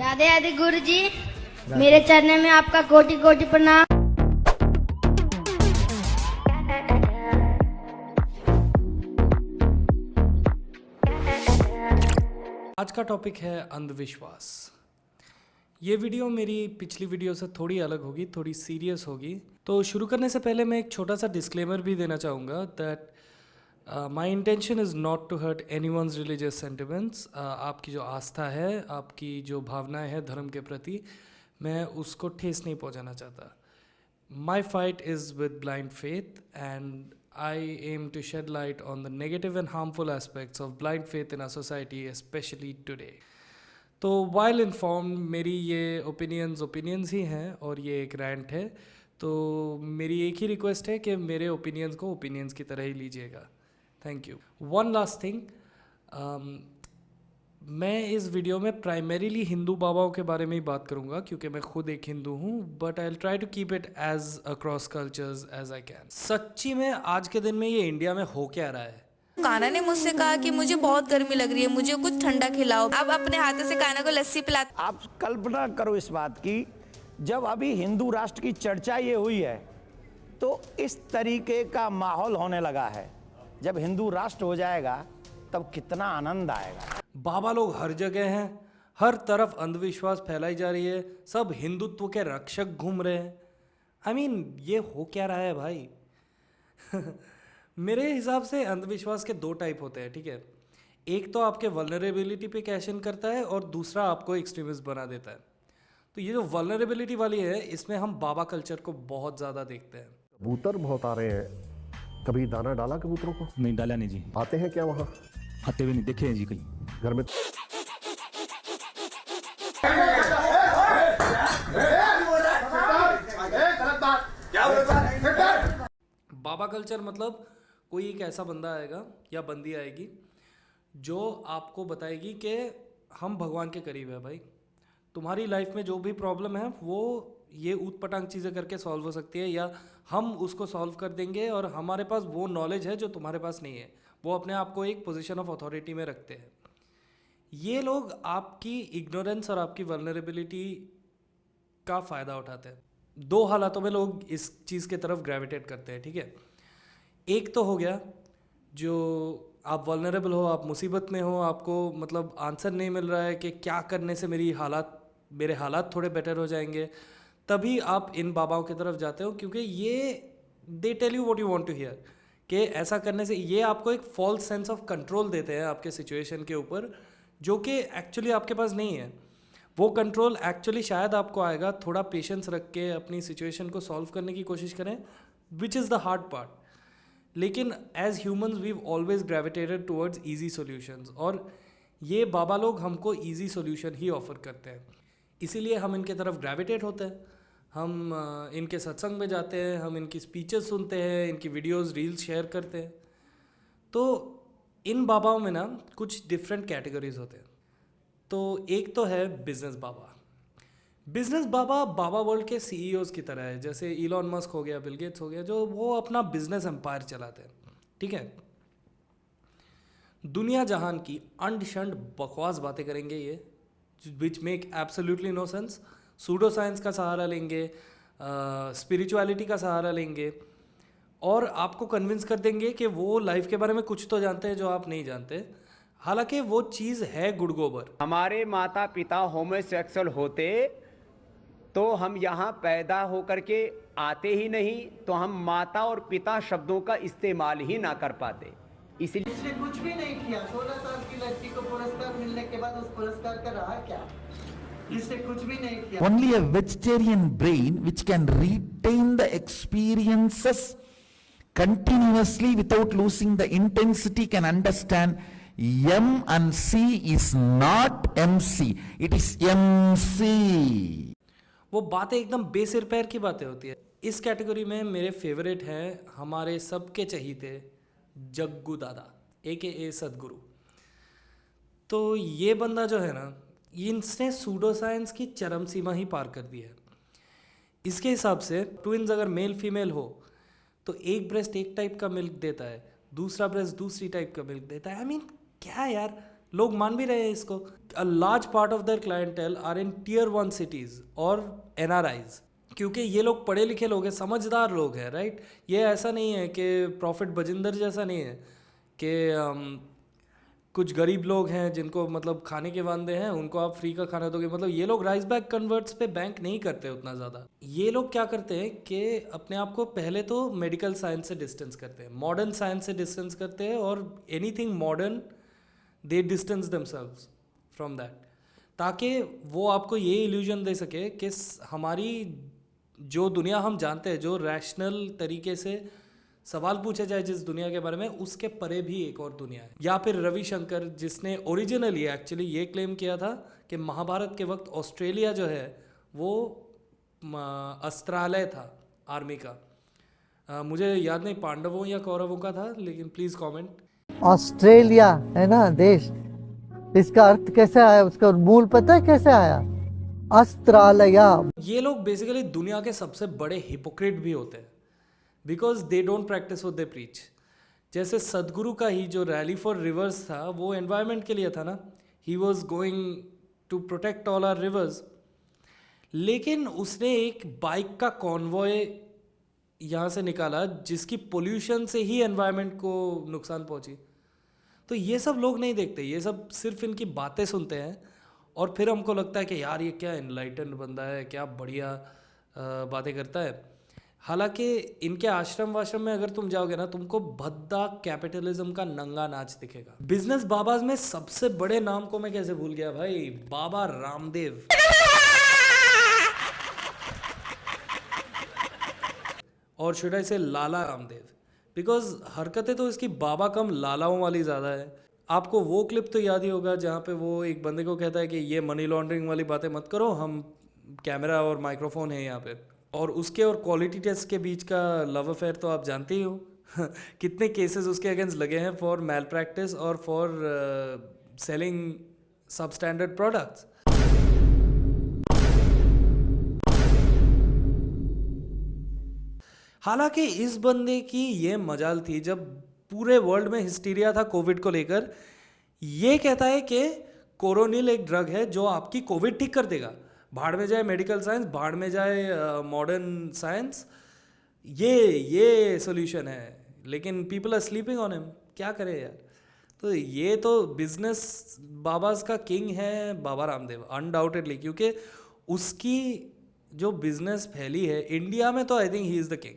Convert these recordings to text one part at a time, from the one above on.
राधे राधे गुरु जी, मेरे चरणों में आपका कोटि कोटि प्रणाम। आज का टॉपिक है अंधविश्वास। ये वीडियो मेरी पिछली वीडियो से थोड़ी अलग होगी, थोड़ी सीरियस होगी। तो शुरू करने से पहले मैं एक छोटा सा डिस्क्लेमर भी देना चाहूँगा that my intention is not to hurt anyone's religious sentiments. आपकी जो आस्था है, आपकी जो भावनाएं हैं धर्म के प्रति, मैं उसको ठेस नहीं पहुँचाना चाहता। My fight is with blind faith, and I aim to shed light on the negative and harmful aspects of blind faith in our society, especially today. तो while informed, मेरी ये ओपिनियंस ही हैं और ये एक रैंट है। तो मेरी एक ही रिक्वेस्ट है कि मेरे ओपिनियंस को ओपिनियंस की तरह ही लीजिएगा। Thank you. One last thing, मैं इस वीडियो में प्राइमरीली हिंदू बाबाओं के बारे में ही बात करूंगा क्योंकि मैं खुद एक हिंदू हूं, but I will try to keep it as across cultures as I can. सच्ची में आज के दिन में ये इंडिया में हो क्या रहा है? कान्हा ने मुझसे कहा कि मुझे बहुत गर्मी लग रही है, मुझे कुछ ठंडा खिलाओ। अब अपने हाथों से कान्हा को लस्सी पिलाते। आप कल्पना करो इस बात की, जब अभी हिंदू राष्ट्र की चर्चा ये हुई है तो इस तरीके का माहौल होने लगा है। जब हिंदू राष्ट्र हो जाएगा तब कितना आनंद आएगा। बाबा लोग हर जगह हैं, हर तरफ अंधविश्वास फैलाई जा रही है, सब हिंदुत्व के रक्षक घूम रहे हैं। आई मीन ये हो क्या रहा है भाई? मेरे हिसाब से अंधविश्वास के दो टाइप होते हैं, ठीक है। एक तो आपके वल्नरेबिलिटी पे कैश इन करता है और दूसरा आपको एक्सट्रीमिस्ट बना देता है। तो ये जो वल्नरेबिलिटी वाली है, इसमें हम बाबा कल्चर को बहुत ज़्यादा देखते हैं। कबूतर बहुत आ रहे हैं, कभी दाना डाला कबूतरों को? नहीं डाला नहीं जी। आते हैं क्या वहाँ? आते हुए नहीं देखे हैं जी कहीं घर में? बाबा कल्चर मतलब कोई एक ऐसा बंदा आएगा या बंदी आएगी जो आपको बताएगी कि हम भगवान के करीब है भाई, तुम्हारी लाइफ में जो भी प्रॉब्लम है वो ये ऊट पटांग चीज़ें करके सॉल्व हो सकती है, या हम उसको सॉल्व कर देंगे और हमारे पास वो नॉलेज है जो तुम्हारे पास नहीं है। वो अपने आप को एक पोजीशन ऑफ अथॉरिटी में रखते हैं। ये लोग आपकी इग्नोरेंस और आपकी वल्नरेबिलिटी का फ़ायदा उठाते हैं। दो हालातों में लोग इस चीज़ की तरफ ग्रेविटेट करते हैं, ठीक है। एक तो हो गया जो आप वल्नरेबल हो, आप मुसीबत में हो, आपको मतलब आंसर नहीं मिल रहा है कि क्या करने से मेरे हालात थोड़े बेटर हो जाएंगे, तभी आप इन बाबाओं की तरफ जाते हो क्योंकि ये they tell you what you want to hear, कि ऐसा करने से ये आपको एक फॉल्स सेंस ऑफ कंट्रोल देते हैं आपके सिचुएशन के ऊपर, जो कि एक्चुअली आपके पास नहीं है। वो कंट्रोल एक्चुअली शायद आपको आएगा, थोड़ा पेशेंस रख के अपनी सिचुएशन को सॉल्व करने की कोशिश करें, which is the hard part. लेकिन as humans we always gravitated towards easy solutions, और ये बाबा लोग हमको ईजी सॉल्यूशन ही ऑफर करते हैं, इसीलिए हम इनके तरफ ग्रेविटेट होते हैं। हम इनके सत्संग में जाते हैं, हम इनकी स्पीचेस सुनते हैं, इनकी वीडियोस रील्स शेयर करते हैं। तो इन बाबाओं में ना कुछ डिफरेंट कैटेगरीज होते हैं। तो एक तो है बिजनेस बाबा। बिजनेस बाबा बाबा वर्ल्ड के सीईओज़ की तरह है, जैसे इलॉन मस्क हो गया, बिल गेट्स हो गया, जो वो अपना बिजनेस एम्पायर चलाते हैं, ठीक है। दुनिया जहान की अंड शंड बकवास बातें करेंगे ये, which make absolutely no sense. Pseudo science का सहारा लेंगे, स्पिरिचुअलिटी का सहारा लेंगे और आपको कन्विंस कर देंगे कि वो लाइफ के बारे में कुछ तो जानते हैं जो आप नहीं जानते। हालांकि वो चीज़ है गुड़ गोबर। हमारे माता पिता होमोसेक्सुअल होते तो हम यहाँ पैदा होकर के आते ही नहीं, तो हम माता और पिता शब्दों का इस्तेमाल ही ना कर पाते। इसलिए इसने कुछ भी नहीं किया। 16 साल की लड़की को पुरस्कार मिलने के बाद उस पुरस्कार का रहा क्या? इसने कुछ भी नहीं किया। Only a vegetarian brain which can retain the experiences continuously without losing the intensity can understand M and C is not MC, it is MC. वो बातें एकदम बेसिर पैर की बातें होती है। इस कैटेगरी में मेरे फेवरेट हैं हमारे सबके चहीते जग्गू दादा AKA सदगुरु। तो ये बंदा जो है ना, इसने सूडो साइंस की चरम सीमा ही पार कर दी है। इसके हिसाब से ट्विन्स अगर मेल फीमेल हो तो एक ब्रेस्ट एक टाइप का मिल्क देता है, दूसरा ब्रेस्ट दूसरी टाइप का मिल्क देता है। आई मीन क्या यार, लोग मान भी रहे हैं इसको. A large part of their clientele are in tier 1 cities और NRIs, क्योंकि ये लोग पढ़े लिखे लोग हैं, समझदार लोग हैं, राइट. ये ऐसा नहीं है कि प्रॉफिट बजिंदर जैसा नहीं है कि कुछ गरीब लोग हैं जिनको मतलब खाने के वांदे हैं, उनको आप फ्री का खाना दोगे. मतलब ये लोग राइस बैग कन्वर्ट्स पे बैंक नहीं करते उतना ज़्यादा. ये लोग क्या करते हैं कि अपने आप को पहले तो मेडिकल साइंस से डिस्टेंस करते हैं, मॉडर्न साइंस से डिस्टेंस करते हैं, और anything modern they distance themselves from that, ताकि वो आपको ये इल्यूजन दे सके कि हमारी जो दुनिया हम जानते हैं, जो रैशनल तरीके से सवाल पूछे जाए जिस दुनिया के बारे में, उसके परे भी एक और दुनिया है. या फिर रविशंकर, जिसने ओरिजिनली एक्चुअली ये क्लेम किया था कि महाभारत के वक्त ऑस्ट्रेलिया जो है वो अस्त्रालय था आर्मी का. मुझे याद नहीं पांडवों या कौरवों का था, लेकिन प्लीज़ कमेंट. ऑस्ट्रेलिया है ना देश, इसका अर्थ कैसे आया, उसका मूल पता है कैसे आया? अस्त्रालया. ये लोग बेसिकली दुनिया के सबसे बड़े हिपोक्रेट भी होते हैं, because they don't practice what they preach. जैसे सदगुरु का ही जो रैली फॉर रिवर्स था वो एनवायरनमेंट के लिए था ना. He was going to protect all our rivers, लेकिन उसने एक बाइक का कॉन्वॉय यहाँ से निकाला जिसकी पोल्यूशन से ही एनवायरनमेंट को नुकसान पहुँची. तो ये सब लोग नहीं देखते, ये सब सिर्फ इनकी बातें सुनते हैं, और फिर हमको लगता है कि यार ये क्या एनलाइटन बंदा है, क्या बढ़िया बातें करता है. हालांकि इनके आश्रम वाश्रम में अगर तुम जाओगे ना, तुमको भद्दा कैपिटलिज्म का नंगा नाच दिखेगा. बिजनेस बाबाज में सबसे बड़े नाम को मैं कैसे भूल गया भाई, बाबा रामदेव. और शुड आई से लाला रामदेव, बिकॉज हरकतें तो इसकी बाबा कम लालाओं वाली ज़्यादा है. आपको वो क्लिप तो याद ही होगा जहाँ पे वो एक बंदे को कहता है कि ये मनी लॉन्ड्रिंग वाली बातें मत करो, हम कैमरा और माइक्रोफोन है यहाँ पे. और उसके और क्वालिटी टेस्ट के बीच का लव अफेयर तो आप जानते ही हो. कितने केसेस उसके अगेंस्ट लगे हैं फॉर मैल प्रैक्टिस और फॉर सेलिंग सब स्टैंडर्ड प्रोडक्ट्स. हालांकि इस बंदे की ये मजाल थी, जब पूरे वर्ल्ड में हिस्टीरिया था कोविड को लेकर, ये कहता है कि कोरोनिल एक ड्रग है जो आपकी कोविड ठीक कर देगा. भाड़ में जाए मेडिकल साइंस, भाड़ में जाए मॉडर्न साइंस, ये सॉल्यूशन है. लेकिन people are sleeping on him. क्या करें यार. तो ये तो बिजनेस बाबाज का किंग है बाबा रामदेव अनडाउटेडली, क्योंकि उसकी जो बिजनेस फैली है इंडिया में, तो I think he is the king.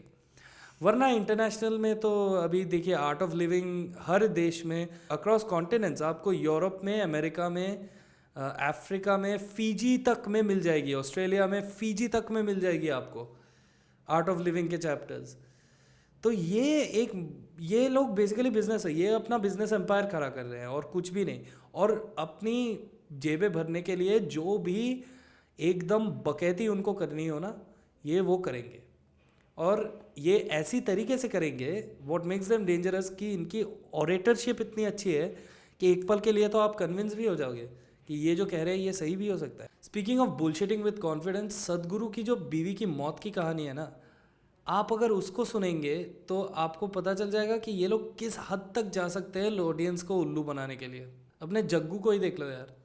वरना इंटरनेशनल में तो अभी देखिए आर्ट ऑफ लिविंग हर देश में, अक्रॉस कॉन्टिनेंट्स, आपको यूरोप में, अमेरिका में, अफ्रीका में, फीजी तक में मिल जाएगी, ऑस्ट्रेलिया में फीजी तक में मिल जाएगी आपको आर्ट ऑफ लिविंग के चैप्टर्स. तो ये लोग बेसिकली बिजनेस है, ये अपना बिजनेस एम्पायर खड़ा कर रहे हैं और कुछ भी नहीं. और अपनी जेबें भरने के लिए जो भी एकदम बकैती उनको करनी हो ना, ये वो करेंगे, और ये ऐसी तरीके से करेंगे. व्हाट मेक्स देम डेंजरस कि इनकी ऑरेटरशिप इतनी अच्छी है कि एक पल के लिए तो आप कन्विंस भी हो जाओगे कि ये जो कह रहे हैं ये सही भी हो सकता है. Speaking of bullshitting with confidence, सदगुरु की जो बीवी की मौत की कहानी है ना, आप अगर उसको सुनेंगे तो आपको पता चल जाएगा कि ये लोग किस हद तक जा सकते हैं ऑडियंस को उल्लू बनाने के लिए. अपने जग्गू को ही देख लो यार.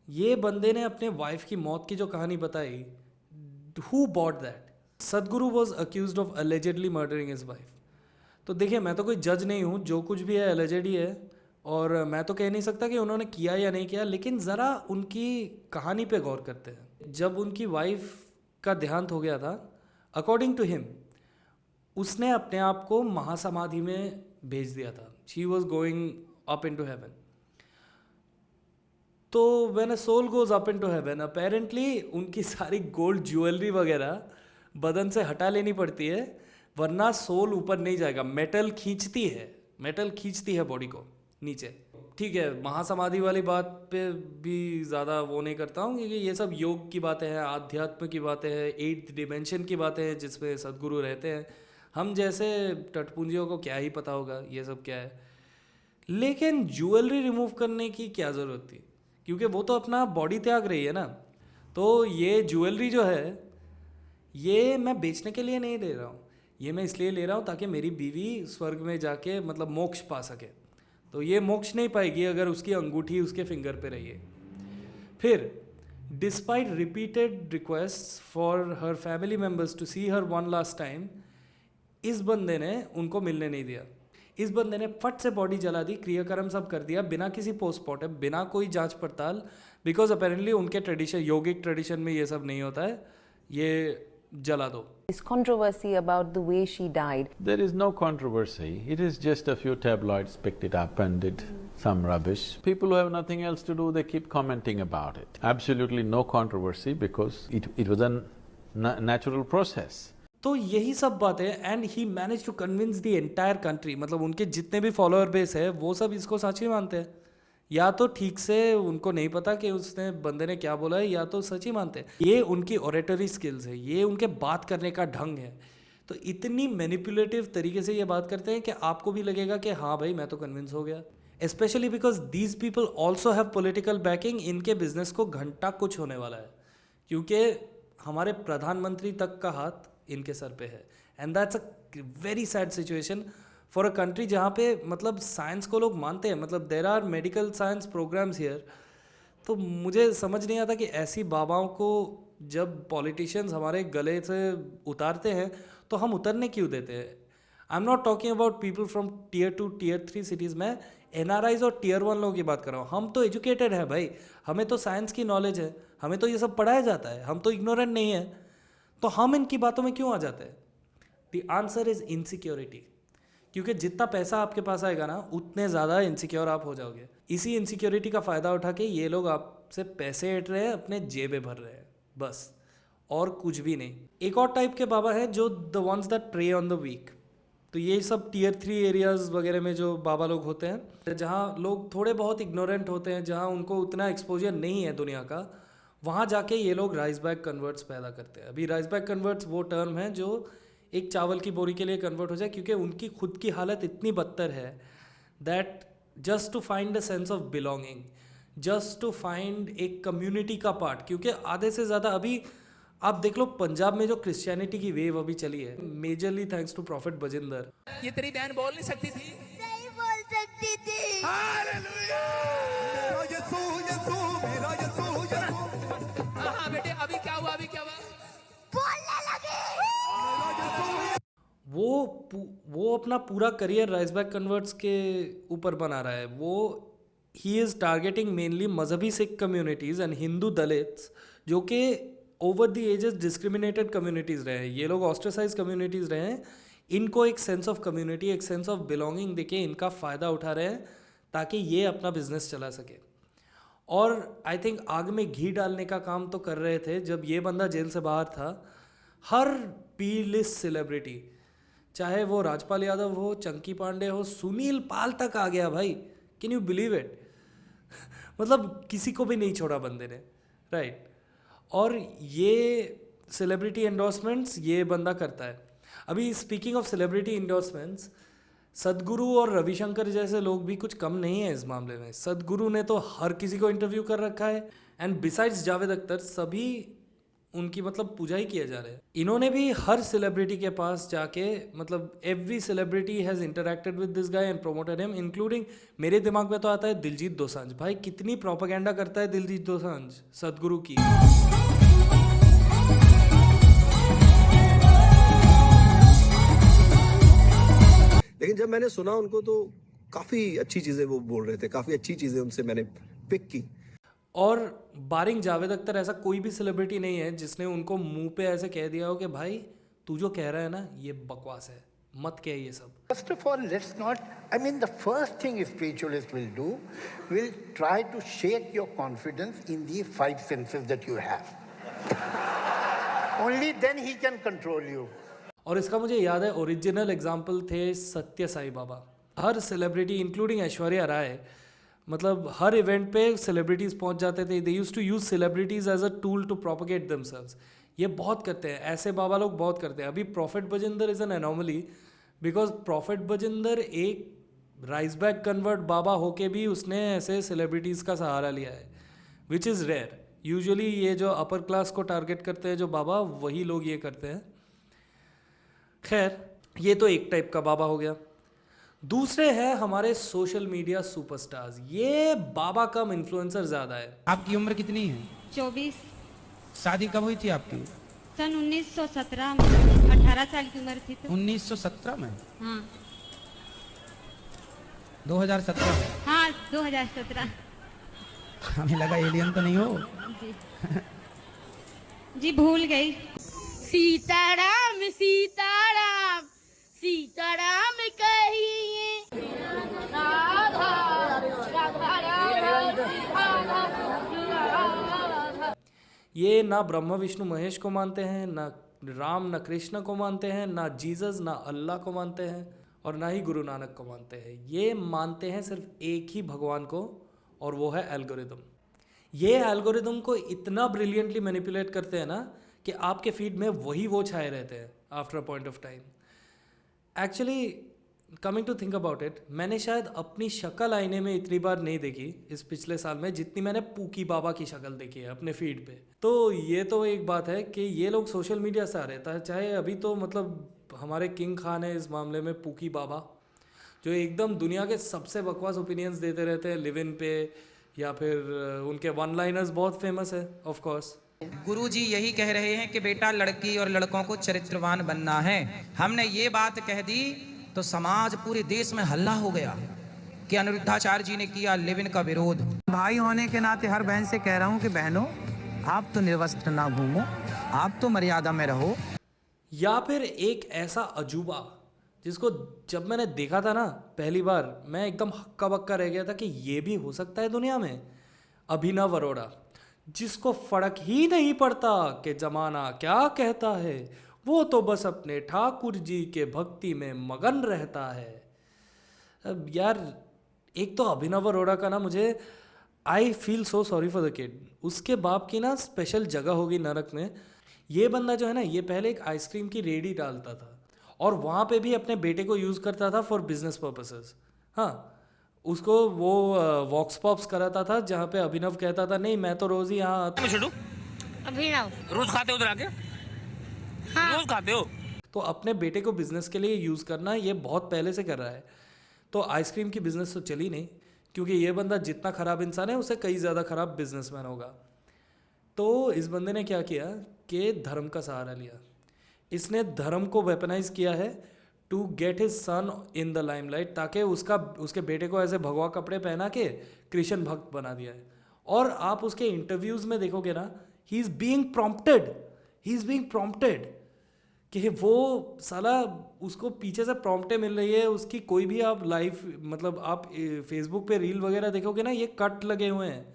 ये बंदे ने अपने वाइफ की मौत की जो कहानी बताई, हु बॉट दैट? सदगुरु was accused of allegedly murdering his wife. तो देखिए, मैं तो कोई जज नहीं हूँ, जो कुछ भी है अलेजेड ही है, और मैं तो कह नहीं सकता कि उन्होंने किया या नहीं किया, लेकिन ज़रा उनकी कहानी पे गौर करते हैं. जब उनकी वाइफ का देहांत हो गया था, अकॉर्डिंग टू हिम, उसने अपने आप को महासमाधि में भेज दिया था. She was going up into heaven. तो when a soul goes up into heaven, apparently उनकी सारी गोल्ड ज्वेलरी वगैरह बदन से हटा लेनी पड़ती है, वरना सोल ऊपर नहीं जाएगा. मेटल खींचती है बॉडी को नीचे. ठीक है, महासमाधि वाली बात पे भी ज़्यादा वो नहीं करता हूँ, क्योंकि ये सब योग की बातें हैं, आध्यात्म की बातें हैं, 8th डिमेंशन की बातें हैं जिसमें सदगुरु रहते हैं. हम जैसे टटपुंजियों को क्या ही पता होगा ये सब क्या है. लेकिन ज्वेलरी रिमूव करने की क्या ज़रूरत थी, क्योंकि वो तो अपना बॉडी त्याग रही है ना. तो ये ज्वेलरी जो है, ये मैं बेचने के लिए नहीं ले रहा हूँ, ये मैं इसलिए ले रहा हूँ ताकि मेरी बीवी स्वर्ग में जाके मतलब मोक्ष पा सके. तो ये मोक्ष नहीं पाएगी अगर उसकी अंगूठी उसके फिंगर पे रही है। फिर despite repeated request for her family members to see her one last time, इस बंदे ने उनको मिलने नहीं दिया। इस बंदे ने फट से बॉडी जला दी, क्रियाक्रम सब कर दिया बिना किसी पोस्टमार्टम, बिना कोई जांच पड़ताल, बिकॉज अपेरेंटली उनके ट्रेडिशन, योगिक ट्रेडिशन में ये सब नहीं होता है, ये जला दो। This controversy about the way she died. There is no controversy. It is just a few tabloids picked it up and did some rubbish. People who have nothing else to do, they keep commenting about it. Absolutely no controversy because it was a natural process. तो यही सब बात है, and he manage to convince the entire country, मतलब उनके जितने भी follower base है वो सब इसको साची मानते हैं। या तो ठीक से उनको नहीं पता कि उसने बंदे ने क्या बोला है, या तो सच ही मानते हैं। ये उनकी ऑरेटरी स्किल्स है, ये उनके बात करने का ढंग है। तो इतनी मैनिपुलेटिव तरीके से ये बात करते हैं कि आपको भी लगेगा कि हाँ भाई मैं तो कन्विंस हो गया। Specially because these people also have political banking. इनके बिजनेस को घंटा कुछ होने वाला है, क्योंकि हमारे प्रधानमंत्री तक का हाथ इनके सर पे है। And that's a very sad situation for a country जहाँ पे मतलब साइंस को लोग मानते हैं, मतलब there are medical science programmes here. तो मुझे समझ नहीं आता कि ऐसी बाबाओं को जब पॉलिटिशियंस हमारे गले से उतारते हैं तो हम उतरने क्यों देते हैं। I am not talking about people from Tier 2 Tier 3 cities में, NRIs और Tier 1 लोगों की बात कर रहा हूँ। हम तो एजुकेटेड है भाई, हमें तो साइंस की नॉलेज है, हमें तो ये सब पढ़ाया जाता है, हम तो इग्नोरेंट नहीं है। तो हम इनकी बातों में क्यों आ जाते हैं? The answer is insecurity. क्योंकि जितना पैसा आपके पास आएगा ना, उतने ज़्यादा इनसिक्योर आप हो जाओगे। इसी इनसिक्योरिटी का फ़ायदा उठा के ये लोग आपसे पैसे ऐंठ रहे हैं, अपने जेबें भर रहे हैं, बस, और कुछ भी नहीं। एक और टाइप के बाबा हैं जो the ones that prey on the weak. तो ये सब Tier 3 एरियाज़ वगैरह में जो बाबा लोग होते हैं, जहाँ लोग थोड़े बहुत इग्नोरेंट होते हैं, जहाँ उनको उतना एक्सपोजर नहीं है दुनिया का, वहाँ जाके ये लोग राइस बैग कन्वर्ट्स पैदा करते हैं। अभी राइस बैग कन्वर्ट्स वो टर्म है जो एक चावल की बोरी के लिए कन्वर्ट हो जाए, क्योंकि उनकी खुद की हालत इतनी बदतर है that just to find a sense of belonging, just to find एक कम्युनिटी का पार्ट। क्योंकि आधे से ज़्यादा अभी आप देख लो पंजाब में जो क्रिश्चियनिटी की वेव अभी चली है, majorly thanks to prophet Bajinder. ये तेरी बहन बोल नहीं सकती थी, नहीं बोल सकती थी। हाँ बेटे, अभी क्या हुआ, अभी क्या हुआ? बोलने लगी। वो अपना पूरा करियर राइस बैग कन्वर्ट्स के ऊपर बना रहा है। वो he is targeting mainly Mazhabi Sikh communities and Hindu Dalits, जो कि over the ages discriminated communities रहे हैं। ये लोग ऑस्ट्रेसाइज कम्युनिटीज़ रहे हैं। इनको एक सेंस ऑफ कम्युनिटी, एक सेंस ऑफ बिलोंगिंग देके इनका फ़ायदा उठा रहे हैं ताकि ये अपना बिजनेस चला सके। और आई थिंक आग में घी डालने का काम तो कर रहे थे। जब ये बंदा जेल से बाहर था, हर पी लिस्ट सेलिब्रिटी, चाहे वो राजपाल यादव हो, चंकी पांडे हो, सुनील पाल तक आ गया भाई। Can you believe it? मतलब किसी को भी नहीं छोड़ा बंदे ने, राइट। और ये सेलिब्रिटी एंडोर्समेंट्स ये बंदा करता है। अभी स्पीकिंग ऑफ सेलिब्रिटी एंडोर्समेंट्स, सदगुरु और रविशंकर जैसे लोग भी कुछ कम नहीं है इस मामले में। सदगुरु ने तो हर किसी को इंटरव्यू कर रखा है, एंड बिसाइड्स जावेद अख्तर सभी उनकी मतलब पूजा ही किया जा रहा है। इन्होंने भी हर सेलिब्रिटी के पास जाके, मतलब every celebrity has interacted with this guy and promoted him, including मेरे दिमाग में तो आता है दिलजीत दोसांझ। भाई कितनी प्रोपेगेंडा करता है दिलजीत दोसांझ सदगुरु की। लेकिन जब मैंने सुना उनको तो काफ़ी अच्छी चीज़ें वो बोल रहे थे, काफ़ी अच्छी चीज़ें उनसे मैंने पिक की। और बारिंग जावेद अख्तर ऐसा कोई भी सेलिब्रिटी नहीं है जिसने उनको मुंह पे ऐसे कह दिया हो कि भाई तू जो कह रहा है ना ये बकवास है, मत कह ये सब। First of all, let's not, I mean, the first thing a spiritualist will do, will try to shake your confidence in the 5 senses that you have. Only then he can control you. और इसका मुझे याद है original example थे सत्य साई बाबा। हर celebrity including Aishwarya Rai, मतलब हर event पे सेलिब्रिटीज़ पहुंच जाते थे। They used to use celebrities as a tool to propagate themselves. ये बहुत करते हैं, ऐसे बाबा लोग बहुत करते हैं। अभी profit Bajinder is an anomaly, because profit Bajinder एक राइस बैग कन्वर्ट बाबा होके भी उसने ऐसे सेलिब्रिटीज़ का सहारा लिया है, विच इज़ रेयर। यूजुअली ये जो अपर क्लास को टारगेट करते हैं जो बाबा, वही लोग ये करते हैं। खैर, ये तो एक टाइप का बाबा हो गया। दूसरे हैं हमारे सोशल मीडिया सुपरस्टार्स। ये बाबा कम इन्फ्लुएंसर ज्यादा है। आपकी उम्र कितनी है? 24। शादी कब हुई थी आपकी? सन 1917 में 18 साल की उम्र थी तो। 1917 में? हाँ 2017 में? हाँ 2017। हमें लगा एलियन तो नहीं हो। जी जी भूल गई। सीताराम सीताराम सीताराम कहिए राधा राधा राधा। ये ना ब्रह्मा विष्णु महेश को मानते हैं, ना राम ना कृष्ण को मानते हैं, ना जीसस ना अल्लाह को मानते हैं, और ना ही गुरु नानक को मानते हैं। ये मानते हैं सिर्फ एक ही भगवान को, और वो है एल्गोरिदम। ये एल्गोरिदम को इतना ब्रिलियंटली मैनिपुलेट करते हैं ना कि आपके फीड में वही वो छाए रहते हैं after a point of time. Actually coming to think about it, मैंने शायद अपनी शक्ल आईने में इतनी बार नहीं देखी इस पिछले साल में जितनी मैंने पूकी बाबा की शक्ल देखी है अपने फीड पे। तो ये तो एक बात है कि ये लोग सोशल मीडिया से आ रहे था, चाहे अभी तो मतलब हमारे किंग खान है इस मामले में, पूकी बाबा, जो एकदम दुनिया के सबसे बकवास ओपिनियंस देते रहते हैं लिव इन पे, या फिर उनके वन लाइनर्स बहुत फेमस है ऑफ कोर्स। गुरुजी यही कह रहे हैं कि बेटा लड़की और लड़कों को चरित्रवान बनना है। हमने ये बात कह दी तो समाज पूरे देश में हल्ला हो गया कि अनिरुद्धाचार्य जी ने किया लिव इन का विरोध। भाई होने के नाते हर बहन से कह रहा हूँ कि बहनों आप तो निर्वस्त्र ना घूमो, आप तो मर्यादा में रहो। या फिर एक ऐसा अजूबा जिसको जब मैंने देखा था ना पहली बार, मैं एकदम हक्का बक्का रह गया था कि ये भी हो सकता है दुनिया में। अभिनव अरोड़ा, जिसको फर्क ही नहीं पड़ता कि जमाना क्या कहता है, वो तो बस अपने ठाकुर जी के भक्ति में मगन रहता है। अब यार एक तो अभिनव अरोड़ा का ना मुझे I feel so sorry for the kid. उसके बाप की ना स्पेशल जगह होगी नरक में। ये बंदा जो है ना, ये पहले एक आइसक्रीम की रेडी डालता था और वहाँ पे भी अपने बेटे को यूज़ करता था फॉर बिजनेस पर्पसेस। हाँ, उसको वो वॉक्स पॉप्स कराता था जहाँ पे अभिनव कहता था नहीं मैं तो रोज़ ही यहाँ अभिनव रोज खाते हो आगे? हाँ। रोज खाते हो? तो अपने बेटे को बिजनेस के लिए यूज़ करना ये बहुत पहले से कर रहा है। तो आइसक्रीम की बिजनेस तो चली नहीं, क्योंकि ये बंदा जितना ख़राब इंसान है उससे कई ज़्यादा ख़राब बिजनेसमैन होगा। तो इस बंदे ने क्या किया कि धर्म का सहारा लिया। इसने धर्म को वेपनाइज किया है to get his son in the limelight, ताकि उसके बेटे को ऐसे भगवा कपड़े पहना के कृष्ण भक्त बना दिया है। और आप उसके इंटरव्यूज़ में देखोगे ना, ही इज़ बीइंग प्रॉम्प्टेड कि वो साला उसको पीछे से प्रॉम्प्टें मिल रही है उसकी। कोई भी आप लाइव मतलब आप फेसबुक पे रील वगैरह देखोगे ना, ये कट लगे हुए हैं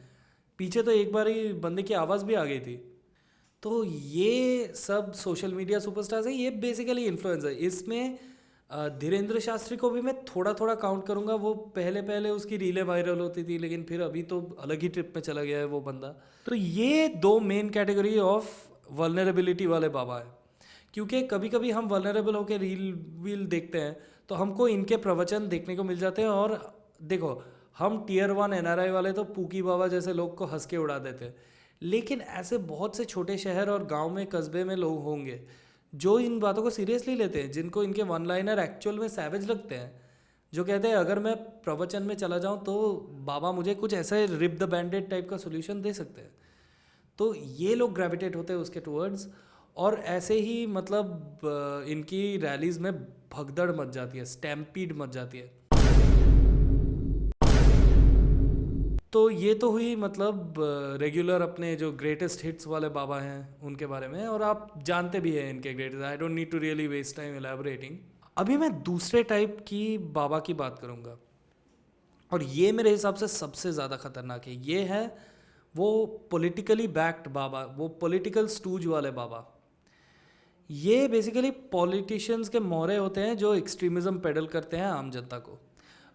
पीछे। तो एक बार ही बंदे की आवाज़ भी आ गई थी। तो ये सब सोशल मीडिया सुपरस्टार्स हैं, ये बेसिकली इन्फ्लुएंसर। इसमें धीरेन्द्र शास्त्री को भी मैं थोड़ा थोड़ा काउंट करूँगा। वो पहले उसकी रीलें वायरल होती थी, लेकिन फिर अभी तो अलग ही ट्रिप में चला गया है वो बंदा। तो ये दो मेन कैटेगरी ऑफ वल्नरेबिलिटी वाले बाबा है। क्योंकि कभी कभी हम वल्नरेबल होकर रील देखते हैं तो हमको इनके प्रवचन देखने को मिल जाते हैं। और देखो, हम Tier 1 NRI वाले तो पूकी बाबा जैसे लोग को हंस के उड़ा देते हैं, लेकिन ऐसे बहुत से छोटे शहर और गांव में कस्बे में लोग होंगे जो इन बातों को सीरियसली लेते हैं, जिनको इनके वन लाइनर एक्चुअल में सैवेज लगते हैं, जो कहते हैं अगर मैं प्रवचन में चला जाऊं तो बाबा मुझे कुछ ऐसे रिप द बैंडेड टाइप का सोल्यूशन दे सकते हैं। तो ये लोग ग्रेविटेट होते हैं उसके टूवर्ड्स, और ऐसे ही मतलब इनकी रैलीज में भगदड़ मच जाती है, स्टैम्पीड मच जाती है। तो ये तो हुई मतलब रेगुलर अपने जो ग्रेटेस्ट हिट्स वाले बाबा हैं उनके बारे में, और आप जानते भी हैं इनके greatest. I don't need to really waste time elaborating. अभी मैं दूसरे टाइप की बाबा की बात करूँगा, और ये मेरे हिसाब से सबसे ज़्यादा खतरनाक है। ये है वो पॉलिटिकली बैक्ड बाबा, वो पॉलिटिकल स्टूज वाले बाबा। ये बेसिकली पॉलिटिशियंस के मोहरे होते हैं जो एक्सट्रीमिज़म पेडल करते हैं आम जनता को।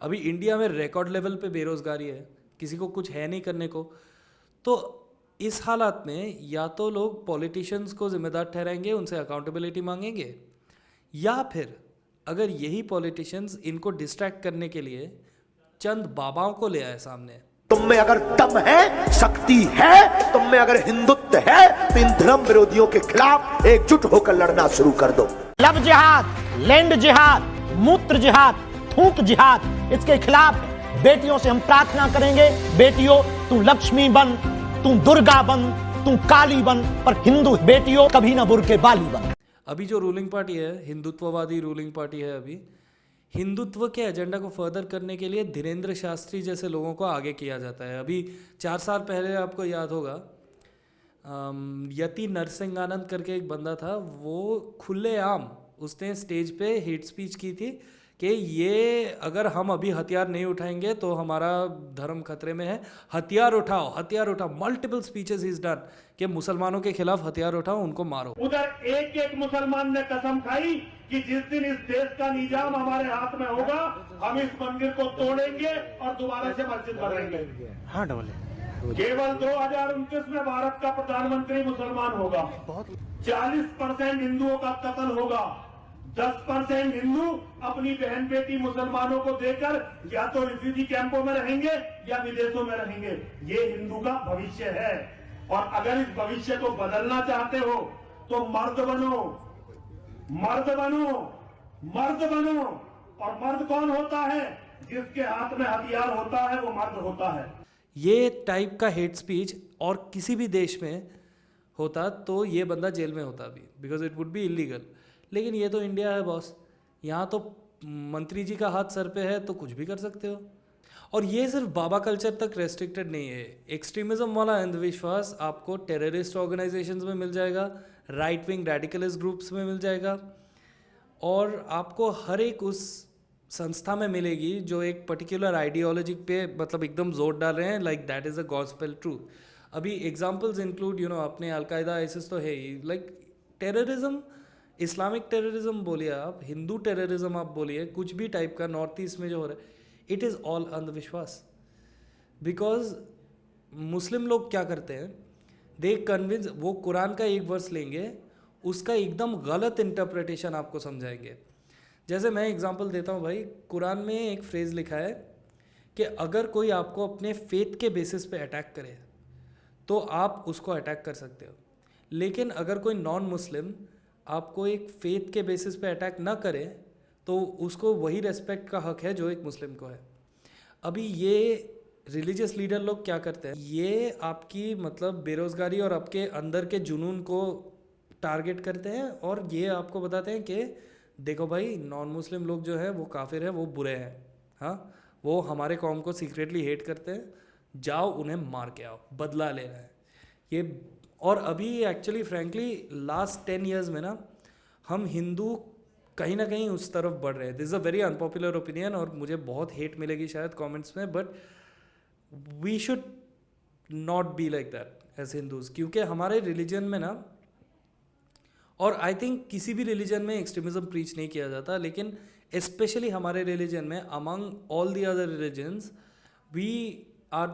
अभी इंडिया में रिकॉर्ड लेवल पे बेरोज़गारी है, किसी को कुछ है नहीं करने को। तो इस हालात में या तो लोग पॉलिटिशियंस को जिम्मेदार ठहराएंगे, उनसे अकाउंटेबिलिटी मांगेंगे, या फिर अगर यही पॉलिटिशियंस इनको डिस्ट्रैक्ट करने के लिए चंद बाबाओं को ले आए सामने। तुम में अगर दम है, शक्ति है, तुम में अगर हिंदुत्व है, तो इन धर्म विरोधियों के खिलाफ एकजुट होकर लड़ना शुरू कर दो। लब जिहाद, लैंड जिहाद, मूत्र जिहाद, फूंक जिहाद इसके खिलाफ है। बेटियों से हम प्रार्थना करेंगे, बेटियों तू लक्ष्मी बन, तू दुर्गा बन, तू काली बन, पर हिंदू बेटियों कभी ना बुर के बाली बन। अभी जो रूलिंग पार्टी है, हिंदुत्ववादी रूलिंग पार्टी है, अभी हिंदुत्व के एजेंडा को फर्दर करने के लिए धीरेन्द्र शास्त्री जैसे लोगों को आगे किया जाता है। अभी 4 साल पहले आपको याद होगा यति नरसिंहानंद करके एक बंदा था, वो खुलेआम उसने स्टेज पे हेट स्पीच की थी कि ये अगर हम अभी हथियार नहीं उठाएंगे तो हमारा धर्म खतरे में है, हथियार उठाओ, हथियार उठाओ। मल्टीपल स्पीचेस इज डन कि मुसलमानों के खिलाफ हथियार उठाओ, उनको मारो। उधर एक एक मुसलमान ने कसम खाई कि जिस दिन इस देश का निजाम हमारे हाथ में होगा, हम इस मंदिर को तोड़ेंगे और दोबारा से मस्जिद बनाएंगे। हाँ डोले केवल 2029 में भारत का प्रधानमंत्री मुसलमान होगा। 40% हिंदुओं का कत्ल होगा। 10% हिंदू अपनी बहन बेटी मुसलमानों को देकर या तो रिफ्यूजी कैंपों में रहेंगे या विदेशों में रहेंगे। ये हिंदू का भविष्य है और अगर इस भविष्य को बदलना चाहते हो तो मर्द बनो, मर्द बनो, मर्द बनो। और मर्द कौन होता है? जिसके हाथ में हथियार होता है वो मर्द होता है। ये टाइप का हेट स्पीच और किसी भी देश में होता तो ये बंदा जेल में होता अभी, because it would be illegal. लेकिन ये तो इंडिया है बॉस, यहाँ तो मंत्री जी का हाथ सर पे है तो कुछ भी कर सकते हो। और ये सिर्फ बाबा कल्चर तक रेस्ट्रिक्टेड नहीं है। एक्सट्रीमिज्म वाला अंधविश्वास आपको टेररिस्ट ऑर्गेनाइजेशंस में मिल जाएगा, राइट विंग रेडिकलिस्ट ग्रुप्स में मिल जाएगा, और आपको हर एक उस संस्था में मिलेगी जो एक पर्टिकुलर आइडियोलॉजी पे मतलब एकदम जोर डाल रहे हैं, like that is a gospel truth. अभी एग्जांपल्स इंक्लूड अपने अलकायदा आईसिस तो है ही, लाइक टेररिज्म, इस्लामिक टेररिज्म बोलिए आप, हिंदू टेररिज्म आप बोलिए, कुछ भी टाइप का नॉर्थ ईस्ट में जो हो रहा है, इट इज़ ऑल अंधविश्वास। बिकॉज मुस्लिम लोग क्या करते हैं, दे कन्विंस, वो कुरान का एक वर्स लेंगे, उसका एकदम गलत इंटरप्रिटेशन आपको समझाएंगे। जैसे मैं एग्जांपल देता हूँ भाई, कुरान में एक फ्रेज़ लिखा है कि अगर कोई आपको अपने फेथ के बेसिस पे अटैक करे तो आप उसको अटैक कर सकते हो, लेकिन अगर कोई नॉन मुस्लिम आपको एक फेथ के बेसिस पे अटैक ना करे तो उसको वही रेस्पेक्ट का हक है जो एक मुस्लिम को है। अभी ये रिलीजियस लीडर लोग क्या करते हैं, ये आपकी मतलब बेरोज़गारी और आपके अंदर के जुनून को टारगेट करते हैं और ये आपको बताते हैं कि देखो भाई, नॉन मुस्लिम लोग जो है वो काफिर है, वो बुरे हैं, हाँ, वो हमारे कौम को सीक्रेटली हेट करते हैं, जाओ उन्हें मार के आओ, बदला लेना है ये। और अभी एक्चुअली फ्रैंकली लास्ट 10 years में ना हम हिंदू कहीं ना कहीं उस तरफ बढ़ रहे हैं। This is a very unpopular opinion और मुझे बहुत हेट मिलेगी शायद कमेंट्स में, but we should not be like that as Hindus, क्योंकि हमारे रिलीजन में ना, और आई थिंक किसी भी रिलीजन में एक्सट्रीमिज्म प्रीच नहीं किया जाता, लेकिन स्पेशली हमारे रिलीजन में among all the other religions we are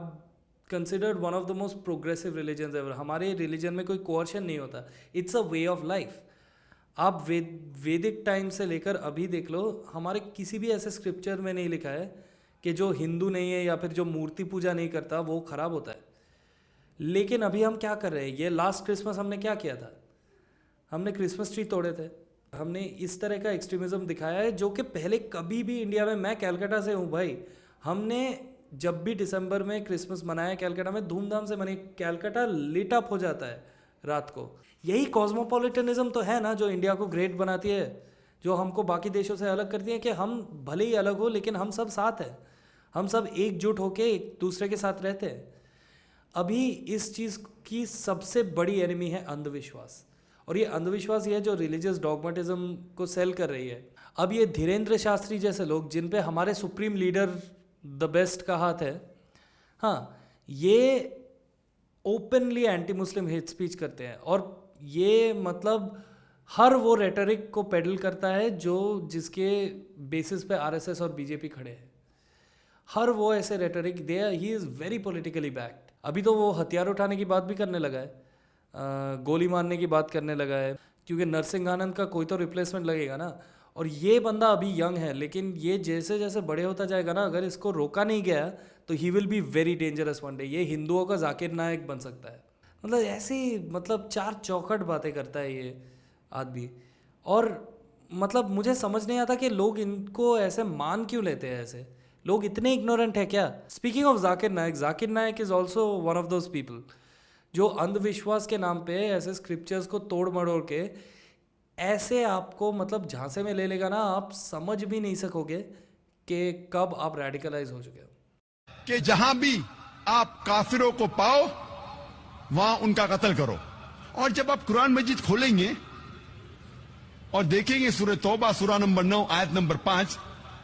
considered one of the most progressive religions ever. हमारे रिलीजन में कोई कोअर्शन नहीं होता, it's a way of life. आप वैदिक टाइम से लेकर अभी देख लो, हमारे किसी भी ऐसे स्क्रिप्चर में नहीं लिखा है कि जो हिंदू नहीं है या फिर जो मूर्ति पूजा नहीं करता वो खराब होता है। लेकिन अभी हम क्या कर रहे हैं, ये लास्ट क्रिसमस हमने क्या किया था, हमने क्रिसमस ट्री तोड़े थे, हमने इस तरह का एक्सट्रीमिज्म दिखाया है जो कि पहले कभी भी इंडिया में, मैं कैलकाटा से हूँ भाई, हमने जब भी दिसंबर में क्रिसमस मनाया कैलकाटा में धूमधाम से मनाई, कैलकाटा लिट अप हो जाता है रात को। यही कॉस्मोपॉलिटनिज्म तो है ना जो इंडिया को ग्रेट बनाती है, जो हमको बाकी देशों से अलग करती है कि हम भले ही अलग हो लेकिन हम सब साथ हैं, हम सब एकजुट होके एक दूसरे के साथ रहते हैं। अभी इस चीज़ की सबसे बड़ी एनिमी है अंधविश्वास, और ये अंधविश्वास ये है जो रिलीजियस डॉगमेटिज्म को सेल कर रही है। अब ये धीरेन्द्र शास्त्री जैसे लोग जिन पे हमारे सुप्रीम लीडर द बेस्ट का हाथ है, हाँ, ये openly anti Muslim hate speech करते हैं और ये मतलब हर वो रेटरिक को पेडल करता है जो जिसके बेसिस पे आरएसएस और बीजेपी खड़े हैं। हर वो ऐसे rhetoric they, he is very politically backed. अभी तो वो हथियार उठाने की बात भी करने लगा है, गोली मारने की बात करने लगा है, क्योंकि नरसिंहानंद का कोई तो रिप्लेसमेंट लगेगा ना। और ये बंदा अभी यंग है, लेकिन ये जैसे जैसे बड़े होता जाएगा ना, अगर इसको रोका नहीं गया तो he will be very dangerous one day. ये हिंदुओं का जाकिर नायक बन सकता है। मतलब ऐसी मतलब चार चौखट बातें करता है ये आदमी। और मतलब मुझे समझ नहीं आता कि लोग इनको ऐसे मान क्यों लेते हैं। ऐसे लोग इतने इग्नोरेंट है क्या? Speaking of Zakir Naik is also one of those people जो अंधविश्वास के नाम पे ऐसे स्क्रिप्चर्स को तोड़ मड़ोड़ के ऐसे आपको मतलब झांसे में ले लेगा ना, आप समझ भी नहीं सकोगे कि कब आप रेडिकलाइज हो चुके हो। कि जहां भी आप काफिरों को पाओ वहां उनका कत्ल करो। और जब आप कुरान मजीद खोलेंगे और देखेंगे सूरह तौबा सूरा नंबर 9 आयत नंबर 5,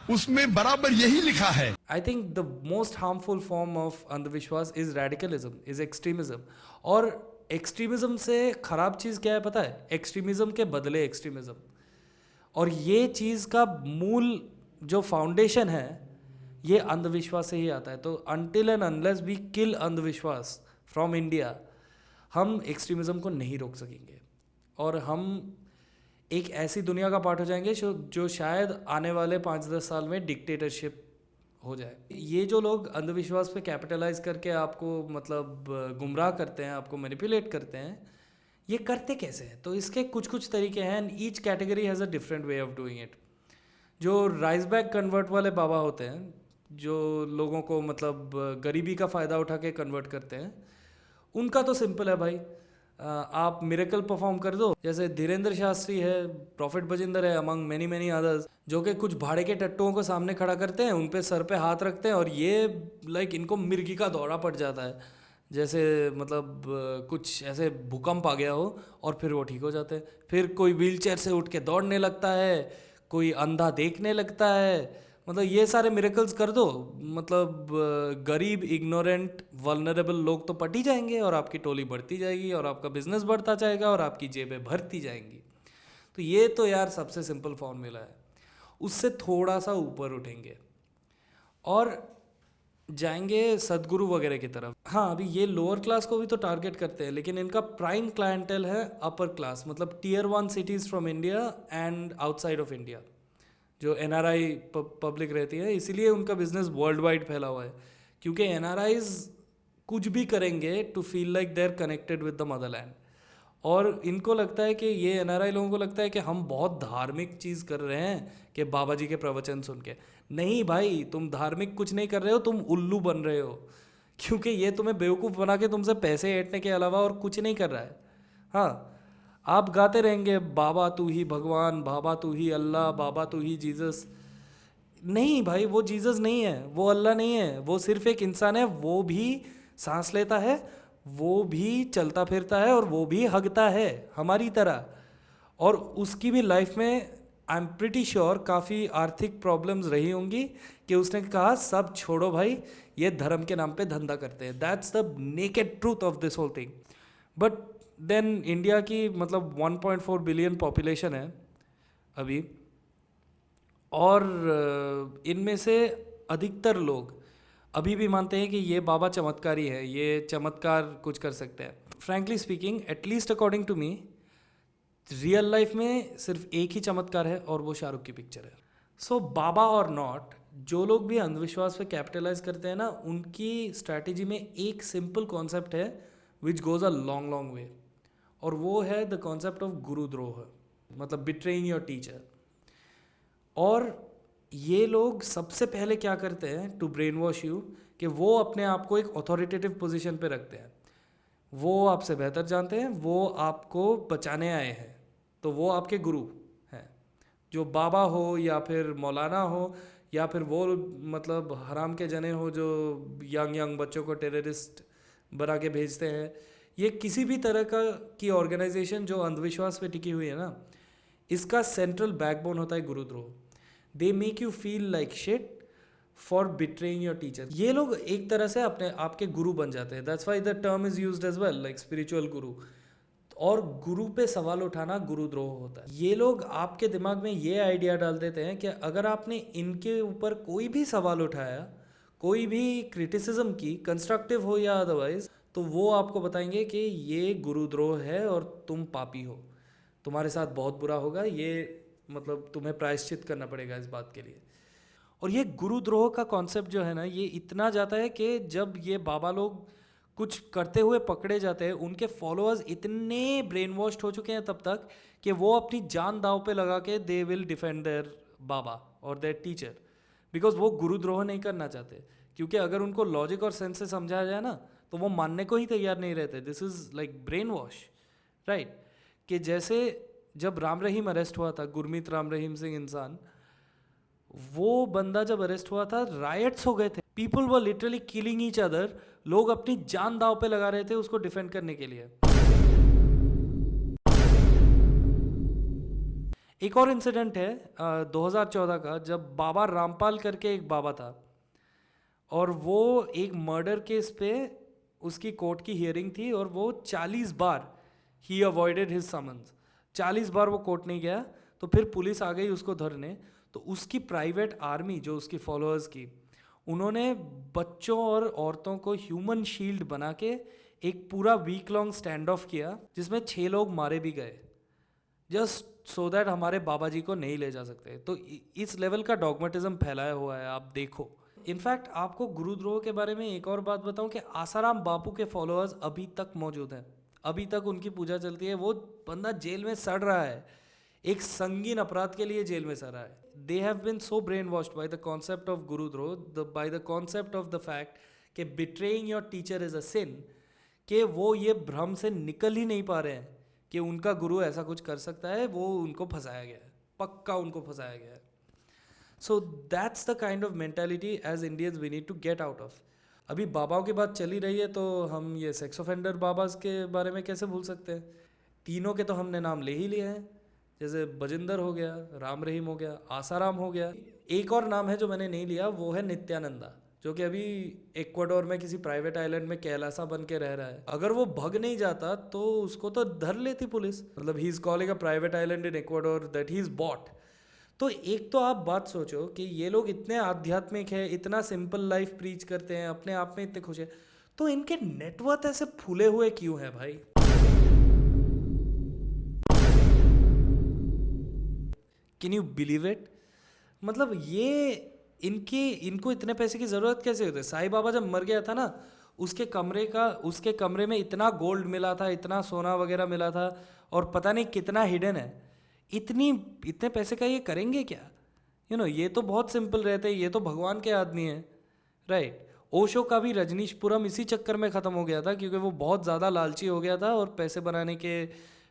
उसमें बराबर यही लिखा है। I think the most harmful form of अंधविश्वास इज रेडिकलिज्म, इज एक्सट्रीमिज्म। और एक्सट्रीमिज्म से खराब चीज़ क्या है पता है? एक्सट्रीमिज्म के बदले एक्सट्रीमिज्म। और ये चीज़ का मूल जो फाउंडेशन है ये अंधविश्वास से ही आता है। तो until and unless we kill अंधविश्वास फ्रॉम इंडिया, हम एक्सट्रीमिज्म को नहीं रोक सकेंगे और हम एक ऐसी दुनिया का पार्ट हो जाएंगे जो शायद आने वाले 5-10 साल में डिक्टेटरशिप हो जाए। ये जो लोग अंधविश्वास पे कैपिटलाइज करके आपको मतलब गुमराह करते हैं, आपको मैनिपुलेट करते हैं, ये करते कैसे हैं? तो इसके कुछ तरीके हैं and each category has a different way of doing it. जो राइस बैग कन्वर्ट वाले बाबा होते हैं, जो लोगों को मतलब गरीबी का फ़ायदा उठा के कन्वर्ट करते हैं, उनका तो सिंपल है भाई, आप मिरेकल परफॉर्म कर दो। जैसे धीरेन्द्र शास्त्री है, प्रॉफिट बजिंदर है, अमंग मैनी अदर्स, जो कि कुछ भाड़े के टट्टुओं को सामने खड़ा करते हैं, उन पे सर पे हाथ रखते हैं और ये लाइक इनको मिर्गी का दौरा पड़ जाता है, जैसे मतलब कुछ ऐसे भूकंप आ गया हो, और फिर वो ठीक हो जाते हैं। फिर कोई व्हीलचेयर से उठ के दौड़ने लगता है, कोई अंधा देखने लगता है। मतलब ये सारे मिरेकल्स कर दो, मतलब गरीब इग्नोरेंट वल्नरेबल लोग तो पट ही जाएंगे और आपकी टोली बढ़ती जाएगी और आपका बिजनेस बढ़ता जाएगा और आपकी जेबें भरती जाएंगी। तो ये तो यार सबसे सिंपल फॉर्मूला है। उससे थोड़ा सा ऊपर उठेंगे और जाएंगे सदगुरु वगैरह की तरफ। हाँ, अभी ये लोअर क्लास को भी तो टारगेट करते हैं, लेकिन इनका प्राइम क्लाइंटेल है अपर क्लास, मतलब Tier 1 cities from India and outside of India, जो NRI पब्लिक रहती है। इसीलिए उनका बिजनेस वर्ल्ड वाइड फैला हुआ है, क्योंकि NRIs कुछ भी करेंगे to feel like they are connected with the motherland. और इनको लगता है कि ये NRI लोगों को लगता है कि हम बहुत धार्मिक चीज़ कर रहे हैं कि बाबा जी के प्रवचन सुन के। नहीं भाई, तुम धार्मिक कुछ नहीं कर रहे हो, तुम उल्लू बन रहे हो, क्योंकि ये तुम्हें बेवकूफ़ बना के तुमसे पैसे ऐंठने के अलावा और कुछ नहीं कर रहा है। हाँ, आप गाते रहेंगे बाबा तू ही भगवान, बाबा तू ही अल्लाह, बाबा तू ही जीसस। नहीं भाई, वो जीसस नहीं है, वो अल्लाह नहीं है, वो सिर्फ एक इंसान है। वो भी सांस लेता है, वो भी चलता फिरता है और वो भी हगता है हमारी तरह। और उसकी भी लाइफ में आई एम प्रिटी श्योर काफ़ी आर्थिक प्रॉब्लम्स रही होंगी कि उसने कहा सब छोड़ो भाई, ये धर्म के नाम पे धंधा करते हैं। That's the naked truth of this whole thing. But then India की मतलब 1.4 बिलियन पॉपुलेशन है अभी, और इनमें से अधिकतर लोग अभी भी मानते हैं कि ये बाबा चमत्कारी है, ये चमत्कार कुछ कर सकते हैं। Frankly speaking, at least according to me, real life में सिर्फ एक ही चमत्कार है और वो शाहरुख की पिक्चर है। सो बाबा और नॉट, जो लोग भी अंधविश्वास पे कैपिटलाइज करते हैं ना, उनकी स्ट्रैटेजी में एक सिंपल कॉन्सेप्ट है विच गोज़ अ लॉन्ग वे, और वो है द कॉन्सेप्ट ऑफ गुरुद्रोह, मतलब बिट्रेइंग योर टीचर। और ये लोग सबसे पहले क्या करते हैं टू ब्रेन वॉश यू, कि वो अपने आप को एक अथॉरिटेटिव पोजीशन पे रखते हैं। वो आपसे बेहतर जानते हैं, वो आपको बचाने आए हैं, तो वो आपके गुरु हैं। जो बाबा हो या फिर मौलाना हो या फिर वो मतलब हराम के जने हो जो यंग बच्चों को टेररिस्ट बना के भेजते हैं, ये किसी भी तरह की ऑर्गेनाइजेशन जो अंधविश्वास पे टिकी हुई है ना, इसका सेंट्रल बैकबोन होता है gurudroh. They make you feel like shit for betraying your teacher. ये लोग एक तरह से अपने आपके गुरु बन जाते हैं। That's why the term is used as well, like spiritual guru. और गुरु पे सवाल उठाना गुरुद्रोह होता है। ये लोग आपके दिमाग में ये आइडिया डाल देते हैं कि अगर आपने इनके ऊपर कोई भी सवाल उठाया, कोई भी क्रिटिसिज्म की, कंस्ट्रक्टिव हो या अदरवाइज, तो वो आपको बताएंगे कि ये गुरुद्रोह है और तुम पापी हो, तुम्हारे साथ बहुत बुरा होगा, ये मतलब तुम्हें प्रायश्चित करना पड़ेगा इस बात के लिए। और ये गुरुद्रोह का कॉन्सेप्ट जो है ना, ये इतना जाता है कि जब ये बाबा लोग कुछ करते हुए पकड़े जाते हैं, उनके फॉलोअर्स इतने ब्रेन वॉश्ड हो चुके हैं तब तक कि वो अपनी जान दांव पे लगा के दे विल डिफेंड देयर बाबा और देयर टीचर, बिकॉज वो गुरुद्रोह नहीं करना चाहते। क्योंकि अगर उनको लॉजिक और सेंस से समझाया जाए ना तो वो मानने को ही तैयार नहीं रहते। This is like brain wash, right. कि जैसे जब राम रहीम अरेस्ट हुआ था, गुरमीत राम रहीम सिंह इंसान, वो बंदा जब अरेस्ट हुआ था रायट्स हो गए थे, people were literally killing each other, लोग अपनी जान दांव पे लगा रहे थे उसको डिफेंड करने के लिए। एक और इंसिडेंट है 2014 का, जब बाबा रामपाल करके एक बाबा था और वो एक मर्डर केस पे उसकी कोर्ट की हियरिंग थी और वो 40 बार ही अवॉइडेड हिज समन्स, 40 बार वो कोर्ट नहीं गया। तो फिर पुलिस आ गई उसको धरने, तो उसकी प्राइवेट आर्मी जो उसकी फॉलोअर्स की, उन्होंने बच्चों और औरतों को ह्यूमन शील्ड बना के एक पूरा वीक लॉन्ग स्टैंड ऑफ किया, जिसमें 6 लोग मारे भी गए, जस्ट सो दैट हमारे बाबा जी को नहीं ले जा सकते। तो इस लेवल का डॉगमेटिज्म फैलाया हुआ है, आप देखो। इनफैक्ट आपको गुरुद्रोह के बारे में एक और बात बताऊं कि आसाराम बापू के फॉलोअर्स अभी तक मौजूद हैं, अभी तक उनकी पूजा चलती है। वो बंदा जेल में सड़ रहा है, एक संगीन अपराध के लिए जेल में सड़ रहा है। They have been so brainwashed by the concept of gurudroh, by the concept of the fact कि betraying your teacher is a sin, कि वो ये भ्रम से निकल ही नहीं पा रहे हैं कि उनका गुरु ऐसा कुछ कर सकता है। वो उनको फंसाया गया है, पक्का उनको फंसाया गया है। So that's the kind of mentality as Indians we need to get out of. अभी बाबाओं की बात चली रही है तो हम ये सेक्स ऑफेंडर बाबाज के बारे में कैसे भूल सकते हैं। तीनों के तो हमने नाम ले ही लिए हैं, जैसे बजिंदर हो गया, राम रहीम हो गया, आसाराम हो गया। एक और नाम है जो मैंने नहीं लिया, वो है नित्यानंदा, जो कि अभी इक्वाडोर में किसी प्राइवेट आइलैंड में कैलासा बन के रह रहा है। अगर वो भग नहीं जाता तो उसको तो धर लेती पुलिस। मतलब he is calling a private island in Ecuador that he is bought. तो एक तो आप बात सोचो कि ये लोग इतने आध्यात्मिक है, इतना सिंपल लाइफ प्रीच करते हैं, अपने आप में इतने खुश है, तो इनके नेटवर्थ ऐसे फूले हुए क्यों है भाई? Can you believe it? मतलब ये इनको इतने पैसे की ज़रूरत कैसे होती है? साईं बाबा जब मर गया था ना, उसके कमरे में इतना गोल्ड मिला था, इतना सोना वगैरह मिला था, और पता नहीं कितना हिडन है। इतने पैसे का ये करेंगे क्या? ये तो बहुत सिंपल रहते हैं, ये तो भगवान के आदमी है, राइट। ओशो का भी रजनीशपुरम इसी चक्कर में ख़त्म हो गया था, क्योंकि वो बहुत ज़्यादा लालची हो गया था और पैसे बनाने के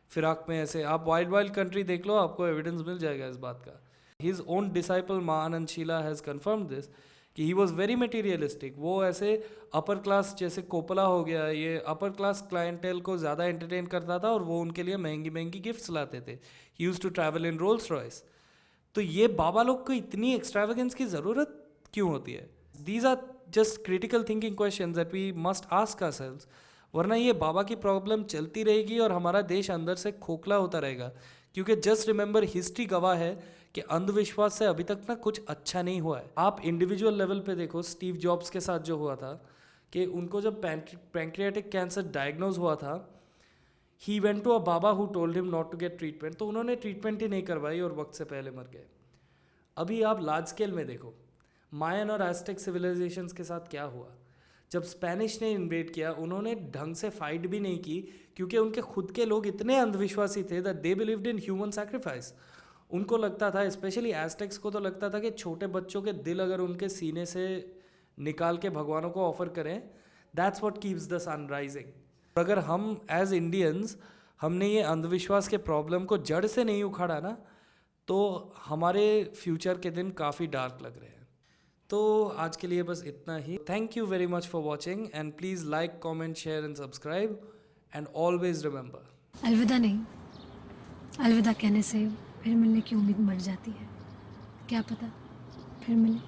फिराक में ऐसे। आप वाइल्ड कंट्री देख लो, आपको एविडेंस मिल जाएगा इस बात का। His own disciple Mahanand Sheela has confirmed this कि ही वॉज वेरी मटीरियलिस्टिक। वो ऐसे अपर क्लास, जैसे कोपला हो गया, ये अपर क्लास क्लाइंटेल को ज़्यादा एंटरटेन करता था और वो उनके लिए महंगी महंगी गिफ्ट्स लाते थे। He used to travel in Rolls Royce. तो ये बाबा लोग को इतनी एक्स्ट्रावेगेंस की ज़रूरत क्यों होती है? These are just critical thinking questions that we must ask ourselves. वरना ये बाबा की प्रॉब्लम चलती रहेगी और हमारा देश अंदर से खोखला होता रहेगा। क्योंकि जस्ट रिमेंबर, हिस्ट्री गवाह है कि अंधविश्वास से अभी तक ना कुछ अच्छा नहीं हुआ है। आप इंडिविजुअल लेवल पे देखो, स्टीव जॉब्स के साथ जो हुआ था कि उनको जब पैंक्रियाटिक कैंसर डायग्नोज हुआ था, he went to a baba who told him not to get treatment, तो उन्होंने ट्रीटमेंट ही नहीं करवाई और वक्त से पहले मर गए। अभी आप लार्ज स्केल में देखो, मायन और एज़टेक सिविलाइजेशंस के साथ क्या हुआ। जब स्पेनिश ने इन्वेड किया, उन्होंने ढंग से फाइट भी नहीं की, क्योंकि उनके खुद के लोग इतने अंधविश्वासी थे that they believed in human sacrifice. उनको लगता था, स्पेशली एज़टेक्स को तो लगता था कि छोटे बच्चों के दिल अगर उनके सीने से निकाल के भगवानों को ऑफर करें, that's what keeps the sun rising. अगर हम एज इंडियंस हमने ये अंधविश्वास के प्रॉब्लम को जड़ से नहीं उखाड़ा ना, तो हमारे फ्यूचर के दिन काफ़ी डार्क लग रहे हैं। तो आज के लिए बस इतना ही। Thank you very much for watching and please like, comment, share and subscribe and always remember, अलविदा नहीं, अलविदा कहने से फिर मिलने की उम्मीद मर जाती है। क्या पता फिर मिले।